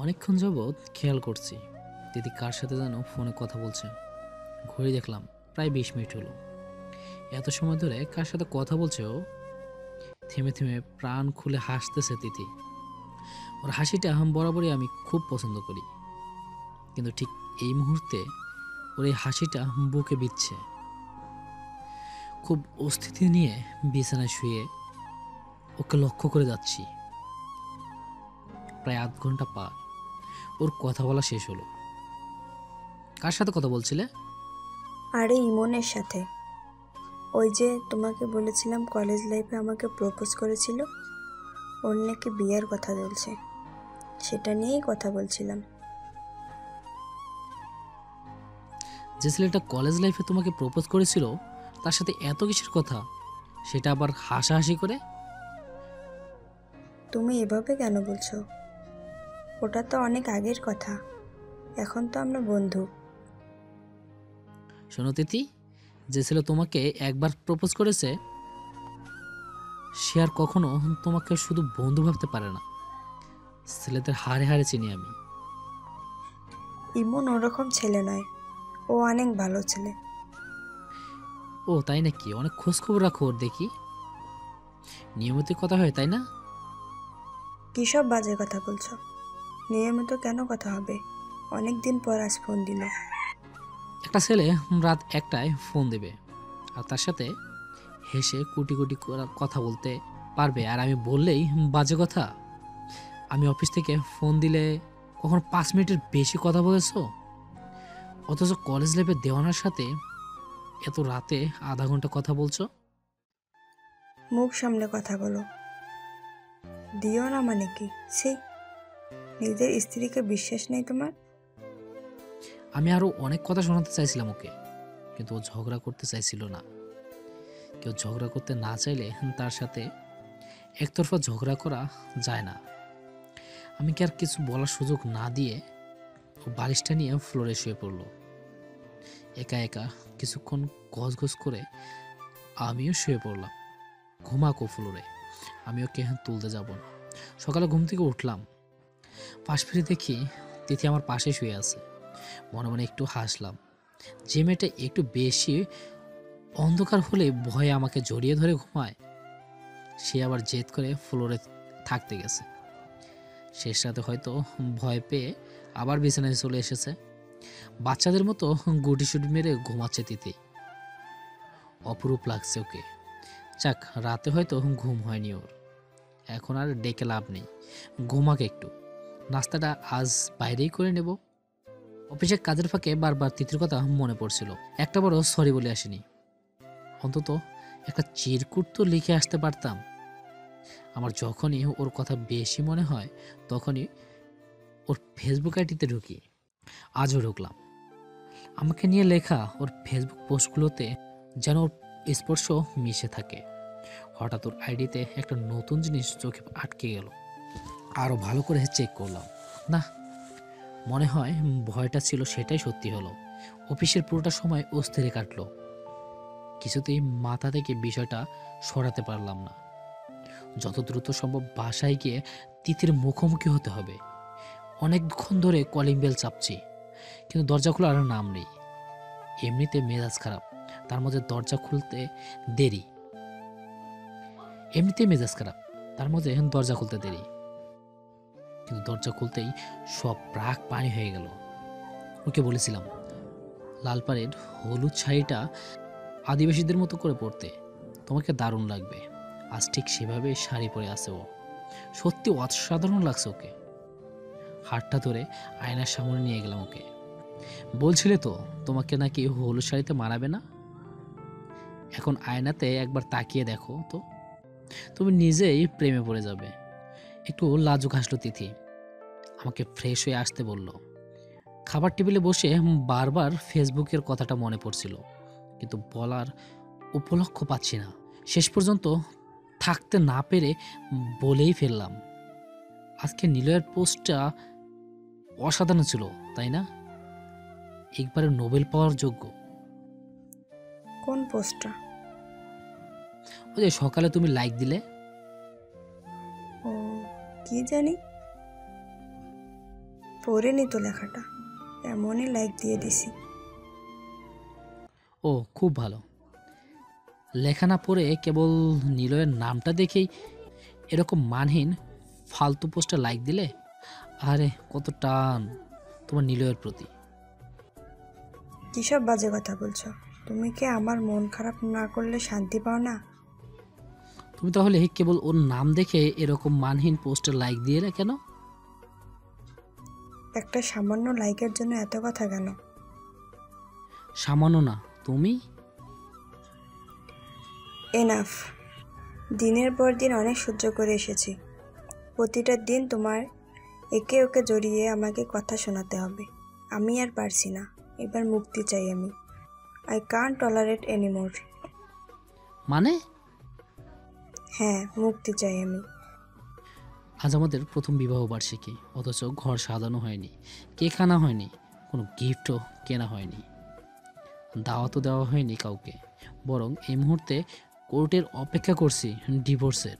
অনেকক্ষণ যাবৎ খেয়াল করছি দিদি কার সাথে যেন ফোনে কথা বলছে। ঘড়ি দেখলাম প্রায় 20 মিনিট হলো। এত সময় ধরে কার সাথে কথা বলছে ও? থেমে থেমে প্রাণ খুলে হাসতেছে তিথি। ওর হাসিটা বরাবরই আমি খুব পছন্দ করি, কিন্তু ঠিক এই মুহূর্তে ওর এই হাসিটা বুকে বিচ্ছে। খুব অস্থিতি নিয়ে বিছানায় শুয়ে ওকে লক্ষ্য করে যাচ্ছি। প্রায় আধ ঘন্টা পার, ওর কথা বলা শেষ হলো। কার সাথে কথা বলছিলে? আরে ইমনের সাথে। ওই যে তোমাকে বলেছিলাম কলেজ লাইফে আমাকে প্রপোজ করেছিল, ওর নাকি বিয়ের কথা চলছে, সেটা নিয়েই কথা বলছিলাম। যে ছেলেটা কলেজ লাইফে তোমাকে প্রপোজ করেছিল তার সাথে এত কিসের কথা, সেটা আবার হাসাহাসি করে? তুমি এভাবে কেন বলছো? ওটা তো অনেক আগের কথা, এখন তো আমরা বন্ধু। শোনো তিথি, যে ছেলে তোমাকে একবার প্রপোজ করেছে সে আর কখনো তোমাকে শুধু বন্ধু ভাবতে পারে না। ছেলেদের হাড়ে হাড়ে চিনি আমি। ইমন ওরকম ছেলে নয়, ও অনেক ভালো ছেলে। ও তাই নাকি? অনেক খোঁজ খবর রাখো ওর দেখি। নিয়মিত কথা হয় তাই না? কী সব বাজে কথা বলছো? নিয়মিত কেন কথা হবে? অনেক দিন পর আজ ফোন দিল। একটা ছেলে রাত 1টায় ফোন দেবে আর তার সাথে হেসে কুটি কুটি কথা বলতে পারবে, আর আমি বললেই বাজে কথা? আমি অফিস থেকে ফোন দিলে কখনো 5 মিনিটের বেশি কথা বলেছো? অথচ কলেজ লাইফে দেওয়ানার সাথে এত রাতে আধা ঘন্টা কথা বলছো। মুখ সামলে কথা বলো। দিও না মানে কি? সেই নিজের স্ত্রীকে বিশ্বাস নেই তোমার? আমি আরো অনেক কথা শোনাতে চাইছিলাম ওকে, কিন্তু ও ঝগড়া করতে চাইছিল না। কেউ ঝগড়া করতে না চাইলে তার সাথে একতরফা ঝগড়া করা যায় না। আমি কি আর কিছু বলার সুযোগ না দিয়ে ও বালিশটা নিয়ে ফ্লোরে শুয়ে পড়ল। একা একা কিছুক্ষণ গজগজ করে আমিও শুয়ে পড়লাম। ঘুমাকো ফ্লোরে, আমি ওকে তুলতে যাব না। সকালে ঘুম থেকে উঠলাম, পাশ ফিরে দেখি তিথি আমার পাশে শুয়ে আছে। মনে মনে একটু হাসলাম। যে মেয়েটা একটু বেশি অন্ধকার হলে ভয়ে আমাকে জড়িয়ে ধরে ঘুমায়, সে আবার জেদ করে ফ্লোরে থাকতে গেছে। শেষ রাতে হয়তো ভয় পেয়ে আবার বিছানায় চলে এসেছে। বাচ্চাদের মতো গুটি সুটি মেরে ঘুমাচ্ছে তিথি। অপরূপ লাগছে ওকে। যাক, রাতে হয়তো ঘুম হয়নি ওর। এখন আর ডেকে লাভ নেই, ঘুমাক একটু। নাস্তাটা আজ বাইরেই করে নেব। অফিসের কাজের ফাঁকে বারবার তিথির কথা মনে পড়ছিল। একটা বড় সরি বলে আসেনি। অন্তত একটা চিরকুট তো লিখে আসতে পারতাম। আমার যখনই ওর কথা বেশি মনে হয় তখনই ওর ফেসবুক আইডিতে ঢুকি। আজও ঢুকলাম। আমাকে নিয়ে লেখা ওর ফেসবুক পোস্টগুলোতে যেন ওর স্পর্শ মিশে থাকে। হঠাৎ ওর আইডিতে একটা নতুন জিনিস চোখে আটকে গেল। আরও ভালো করে চেক করলাম। না, মনে হয় ভয়টা ছিল সেটাই সত্যি হলো। অফিসের পুরোটা সময় অস্থিরে কাটলো। কিছুতেই মাথা থেকে বিষয়টা সরাতে পারলাম না। যত দ্রুত সম্ভব বাসায় গিয়ে তিথির মুখোমুখি হতে হবে। অনেকক্ষণ ধরে কলিং বেল চাপছি, কিন্তু দরজা খোলার নাম নেই। এমনিতে মেজাজ খারাপ, তার মধ্যে দরজা খুলতে দেরি। এমনিতেই মেজাজ খারাপ, তার মধ্যে দরজা খুলতে দেরি। কিন্তু দরজা খুলতেই সব প্রাক পানি হয়ে গেল। ওকে বলেছিলাম লালপাড়ের হলুদ শাড়িটা আদিবাসীদের মতো করে পরতে, তোমাকে দারুণ লাগবে। আজ ঠিক সেভাবে শাড়ি পরে আছে ও। সত্যি অসাধারণ লাগছে ওকে। হাতটা ধরে আয়নার সামনে নিয়ে গেলাম ওকে। বলছিলে তো তোমাকে নাকি হলুদ শাড়িতে মানাবে না? এখন আয়নাতে একবার তাকিয়ে দেখো তো, তুমি নিজেই প্রেমে পড়ে যাবে। একটু লাজুক হাসলো তিথি। আমাকে ফ্রেশ হয়ে আসতে বলল। খাবার টেবিলে বসে বারবার ফেসবুকের কথাটা মনে পড়ছিল, কিন্তু বলার উপলক্ষ পাচ্ছি না। শেষ পর্যন্ত থাকতে না পেরে বলেই ফেললাম, আজকে নিলয়ের পোস্টটা অসাধারণ ছিল, তাই না? একবারে নোবেল পাওয়ার যোগ্য। কোন পোস্টটা? ওই যে সকালে তুমি লাইক দিলে। ও, কি জানি। পড়িনি তো লেখাটা, এমনই লাইক দিয়ে দিছি। ও খুব ভালো। লেখা না পড়ে কেবল নিলয়ের নামটা দেখেই এরকম মানহীন ফালতু পোস্টে লাইক দিলে? আরে কত টান তোমার নিলয়ের প্রতি। কিসব বাজে কথা বলছো? তুমি কি আমার মন খারাপ না করলে শান্তি পাও না? তুমি তাহলে কেবল ওর নাম দেখে এরকম মানহীন পোস্টে লাইক দিয়ে কেন? একটা সামান্য লাইকের জন্য এত কথা কেন? সামান্য না তুমি। এনাফ। দিনের পর দিন অনেক সহ্য করে এসেছি। প্রতিটা দিন তোমার একে ওকে জড়িয়ে আমাকে কথা শোনাতে হবে। আমি আর পারছি না, এবার মুক্তি চাই আমি। I can't tolerate anymore. মানে? হ্যাঁ, মুক্তি চাই আমি। আজ আমাদের প্রথম বিবাহ বার্ষিকী, অথচ ঘর সাজানো হয়নি, কেক আনা হয়নি, কোনো গিফটও কেনা হয়নি, দাওয়াতও দেওয়া হয়নি কাউকে। বরং এই মুহূর্তে কোর্টের অপেক্ষা করছি ডিভোর্সের,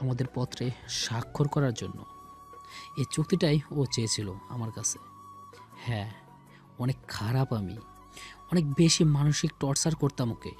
আমাদের পত্রে স্বাক্ষর করার জন্য। এই চুক্তিটাই ও চেয়েছিল আমার কাছে। হ্যাঁ, অনেক খারাপ আমি, অনেক বেশি মানসিক টর্চার করতাম ওকে,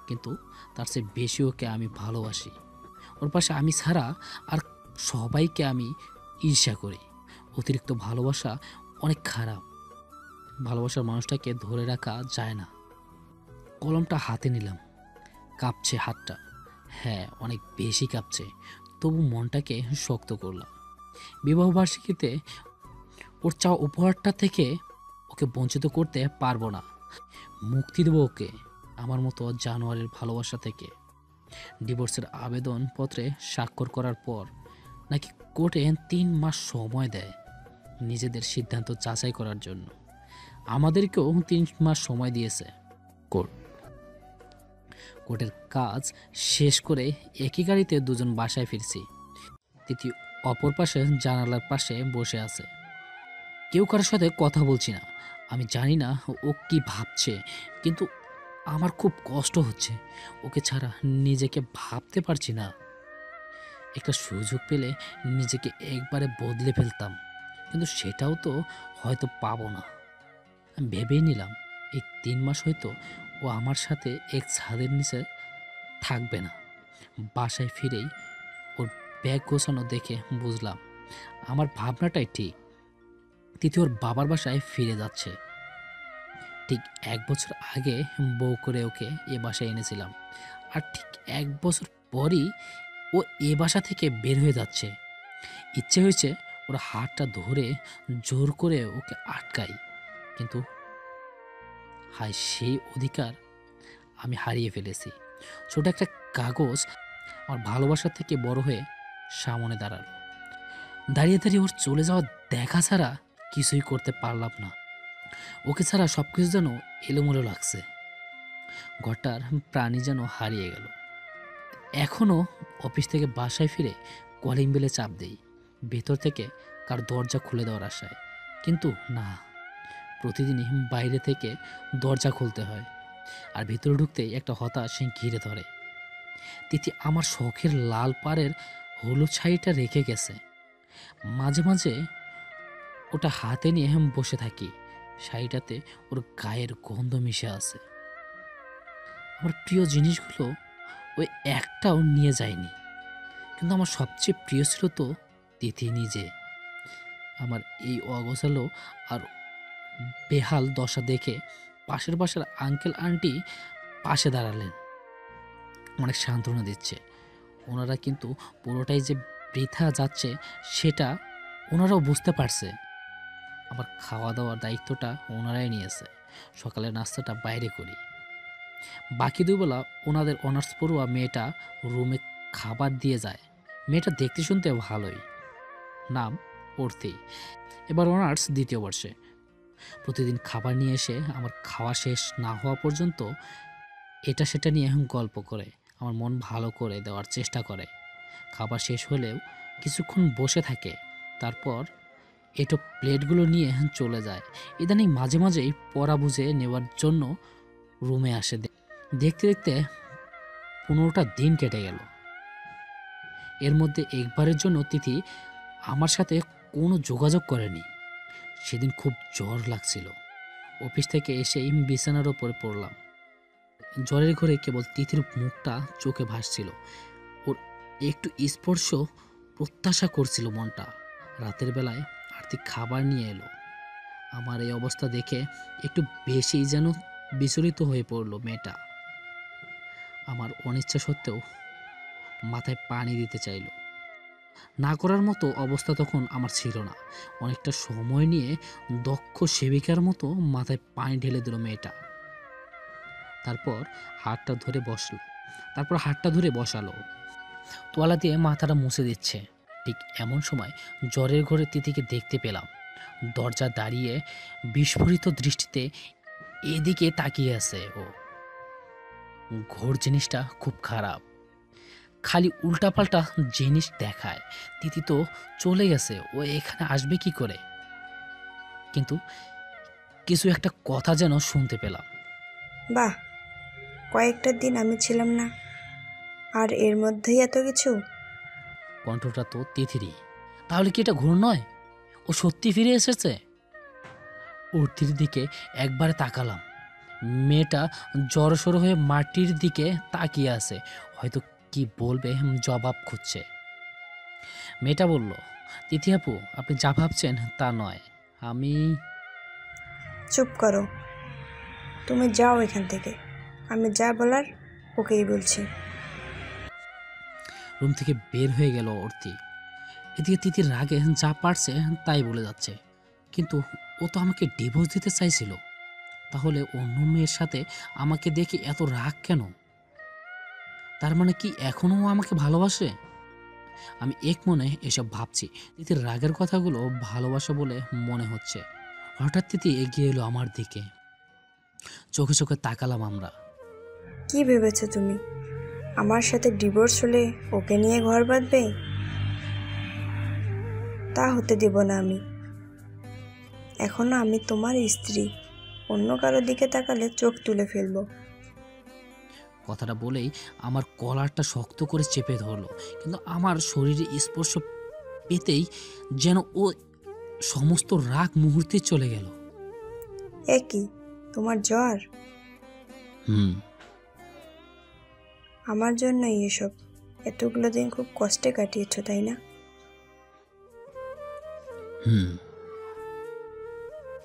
কিন্তু তার চেয়ে বেশি ওকে আমি ভালোবাসি। ওর পাশে আমি ছাড়া আর সবাইকে আমি ঈর্ষা করি। অতিরিক্ত ভালোবাসা অনেক খারাপ। ভালোবাসার মানুষটাকে ধরে রাখা যায় না। কলমটা হাতে নিলাম, কাঁপছে হাতটা। হ্যাঁ, অনেক বেশি কাঁপছে, তবু মনটাকে শক্ত করলাম। বিবাহবার্ষিকীতে ওর চাওয়া উপহারটা থেকে ওকে বঞ্চিত করতে পারবো না। মুক্তি দেবো ওকে আমার মতো জানোয়ারের ভালোবাসা থেকে। ডিভোর্সের আবেদনপত্রে স্বাক্ষর করার পর নাকি কোর্টে 3 মাস সময় দেয় নিজেদের সিদ্ধান্ত যাচাই করার জন্য। আমাদেরকেও 3 মাস সময় দিয়েছে কোর্ট। কোর্টের কাজ শেষ করে একই গাড়িতে দুজন বাসায় ফিরছি। তৃতীয় অপর পাশে জানালার পাশে বসে আছে। কেউ কারোর সাথে কথা বলছি না। আমি জানি না ও কি ভাবছে, কিন্তু আমার খুব কষ্ট হচ্ছে। ওকে ছাড়া নিজেকে ভাবতে পারছি না। একটা সুযোগ পেলে নিজেকে একবারে বদলে ফেলতাম, কিন্তু সেটাও তো হয়তো পাবো না। আমি ভেবেই নিলাম এই 3 মাস হয়তো ও আমার সাথে এক ছাদের নিচে থাকবে না। বাসায় ফিরেই ওর ব্যাগ গোছানো দেখে বুঝলাম আমার ভাবনাটাই ঠিক। তিথি ওর বাবার বাসায় ফিরে যাচ্ছে। ঠিক 1 বছর আগে বউ করে ওকে এ বাসায় এনেছিলাম, আর ঠিক 1 বছর পরই ও এ বাসা থেকে বের হয়ে যাচ্ছে। ইচ্ছে হয়েছে ওর হাতটা ধরে জোর করে ওকে আটকাই, কিন্তু হায় সেই অধিকার আমি হারিয়ে ফেলেছি। ছোট একটা কাগজ আমার ভালোবাসা থেকে বড় হয়ে সামনে দাঁড়ালো। দাঁড়িয়ে দাঁড়িয়ে ওর চলে যাওয়া দেখা ছাড়া কিছুই করতে পারলাম না। ওকে ছাড়া সব কিছু যেন এলোমেলো লাগছে। ঘরটার প্রাণী যেন হারিয়ে গেল। এখনও অফিস থেকে বাসায় ফিরে কলিং বেলে চাপ দেই, ভেতর থেকে কার দরজা খুলে দেওয়ার আশায়। কিন্তু না, প্রতিদিনই বাইরে থেকে দরজা খুলতে হয়, আর ভেতরে ঢুকতেই একটা হতাশ ঘিরে ধরে। তিথি আমার শখের লাল পাড়ের হলুদ শাড়িটা রেখে গেছে। মাঝে মাঝে ওটা হাতে নিয়ে বসে থাকি। শাড়িটাতে ওর গায়ের গন্ধ মিশে আছে। আমার প্রিয় জিনিসগুলো ওই একটাও নিয়ে যায়নি, কিন্তু আমার সবচেয়ে প্রিয় ছিল তো তিথি নিজে। আমার এই অগোছালো আর বেহাল দশা দেখে পাশের বাসার আঙ্কেল আন্টি পাশে দাঁড়ালেন, অনেক সান্ত্বনা দিচ্ছে। ওনারা কিন্তু পুরোটাই যে বৃথা যাচ্ছে সেটা ওনারাও বুঝতে পারছে। আবার খাওয়া দাওয়ার দায়িত্বটা ওনারাই নিয়েছে। সকালের নাস্তাটা বাইরে করি, বাকি দুবেলা ওনাদের অনার্স পড়ুয়া মেয়েটা রুমে খাবার দিয়ে যায়। মেয়েটা দেখতে শুনতে ভালোই, নাম অর্থি, এবার অনার্স 2য় বর্ষে। প্রতিদিন খাবার নিয়ে এসে আমার খাওয়া শেষ না হওয়া পর্যন্ত এটা সেটা নিয়ে গল্প করে আমার মন ভালো করে দেওয়ার চেষ্টা করে। খাবার শেষ হলেও কিছুক্ষণ বসে থাকে, তারপর এটো প্লেটগুলো নিয়ে চলে যায়। ইদানিং মাঝে মাঝেই পড়া বুঝে নেওয়ার জন্য রুমে আসে। দেখতে দেখতে 15টা দিন কেটে গেল। এর মধ্যে একবারের জন্য তিথি আমার সাথে কোনো যোগাযোগ করেনি। সেদিন খুব জ্বর লাগছিল। অফিস থেকে এসেই বিছানার ওপরে পড়লাম। জ্বরের ঘরে কেবল তিথির মুখটা চোখে ভাসছিল। ওর একটু স্পর্শ প্রত্যাশা করছিল মনটা। রাতের বেলায় আরতি খাবার নিয়ে এলো। আমার এই অবস্থা দেখে একটু বেশি যেন বিচলিত হয়ে পড়ল মেয়েটা। আমার অনিচ্ছা সত্ত্বেও মাথায় পানি দিতে চাইল। না করার মতো অবস্থা তখন আমার ছিল না। অনেকটা সময় নিয়ে দক্ষ সেবিকার মতো মাথায় পানি ঢেলে দিল মেয়েটা। তারপর হাতটা ধরে বসালো। তোয়ালা দিয়ে মাথাটা মুছে দিচ্ছে। ঠিক এমন সময় জ্বরের ঘরে তিথিকে দেখতে পেলাম। দরজা দাঁড়িয়ে বিস্ফোরিত দৃষ্টিতে এদিকে তাকিয়ে আছে ও। ঘোর জিনিসটা খুব খারাপ। খালি উল্টাপাল্টা জিনিস দেখায়। তিথি তো চলে গেছে, ও এখানে আসবে কি করে? কিন্তু কিছু একটা কথা যেন শুনতে পেলাম। বাহ, কয়েকটা দিন আমি ছিলাম না, আর এর মধ্যেই এত কিছু। কণ্ঠটা তো তিথিরই। তাহলে কি এটা ঘোর নয়? ও সত্যি ফিরে এসেছে? অর্থির দিকে একবারে তাকালাম। মেয়েটা জড়সড় হয়ে মাটির দিকে তাকিয়ে আছে, হয়তো কি বলবে জবাব খুঁজছে। মেয়েটা বলল, তিথি আপু, আপনি যা ভাবছেন তা নয়। আমি চুপ করো, তুমি যাও এখান থেকে। আমি যা বলার ওকেই বলছি। রুম থেকে বের হয়ে গেল অর্থি। এদিকে তিথির রাগে যা পারছে তাই বলে যাচ্ছে। কিন্তু ও তো আমাকে ডিভোর্স দিতে চাইছিল। তাহলে অন্য মেয়ের সাথে আমাকে দেখে এত রাগ কেন? তার মানে কি এখনও ও আমাকে ভালোবাসে? আমি এক মনে এসব ভাবছি। তিথির রাগের কথাগুলো ভালোবাসা বলে মনে হচ্ছে। হঠাৎ তিথি এগিয়ে এলো আমার দিকে। চোখে চোখে তাকালাম আমরা। কি ভেবেছো তুমি? আমার সাথে ডিভোর্স হলে ওকে নিয়ে ঘর বাঁধবে? তা হতে দেব না আমি। এখনো আমি তোমার স্ত্রী। অন্য কারো দিকে তাকালে চোখ তুলে ফেলবো। কথাটা বলেই আমার কলারটা শক্ত করে চেপে ধরলো। কিন্তু আমার শরীরে স্পর্শ পেতেই যেন ও সমস্ত রাগ মুহূর্তে চলে গেল। এ কি, তোমার জ্বর? হুম আমার জন্যই এসব। এতগুলো দিন খুব কষ্টে কাটিয়েছো, তাই না? হুম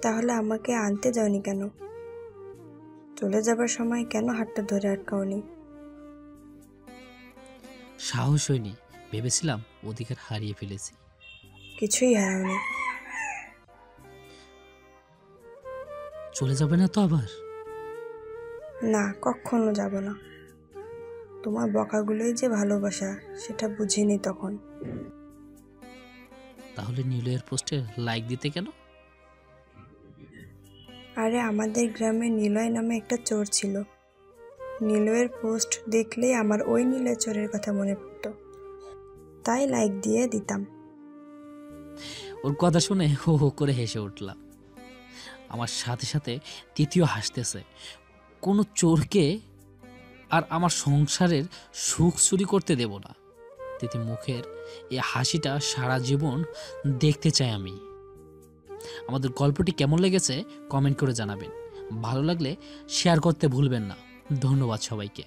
তাহলে আমাকে আনতে যাওনি কেন? চলে যাবার সময় কেন হাতটা ধরে আটকাওনি? সাহস হয়নি। ভেবেছিলাম অধিকার হারিয়ে ফেলেছি। কিছুই হারাওনি। চলে যাবে না তো আবার? না, কখনো যাব না। তোমার বকাগুলোই যে ভালোবাসা, সেটা বুঝিনি তখন। তাহলে নিলয়ের পোস্টে লাইক দিতে কেন? আরে আমাদের গ্রামে নিলয় নামে একটা চোর ছিল। নিলয়ের পোস্ট দেখলেই আমার ওই নিলয় চোরের কথা মনে পড়তো, তাই লাইক দিয়ে দিতাম। ওর কথা শুনে হো হো করে হেসে উঠলাম। আমার সাথে সাথে তৃতীয় হাসতেছে। কোনো চোরকে আর আমার সংসারের সুখ চুরি করতে দেব না। তিথি মুখের এই হাসিটা সারা জীবন দেখতে চাই আমি। আমাদের গল্পটি কেমন লেগেছে কমেন্ট করে জানাবেন। ভালো লাগলে শেয়ার করতে ভুলবেন না। ধন্যবাদ সবাইকে।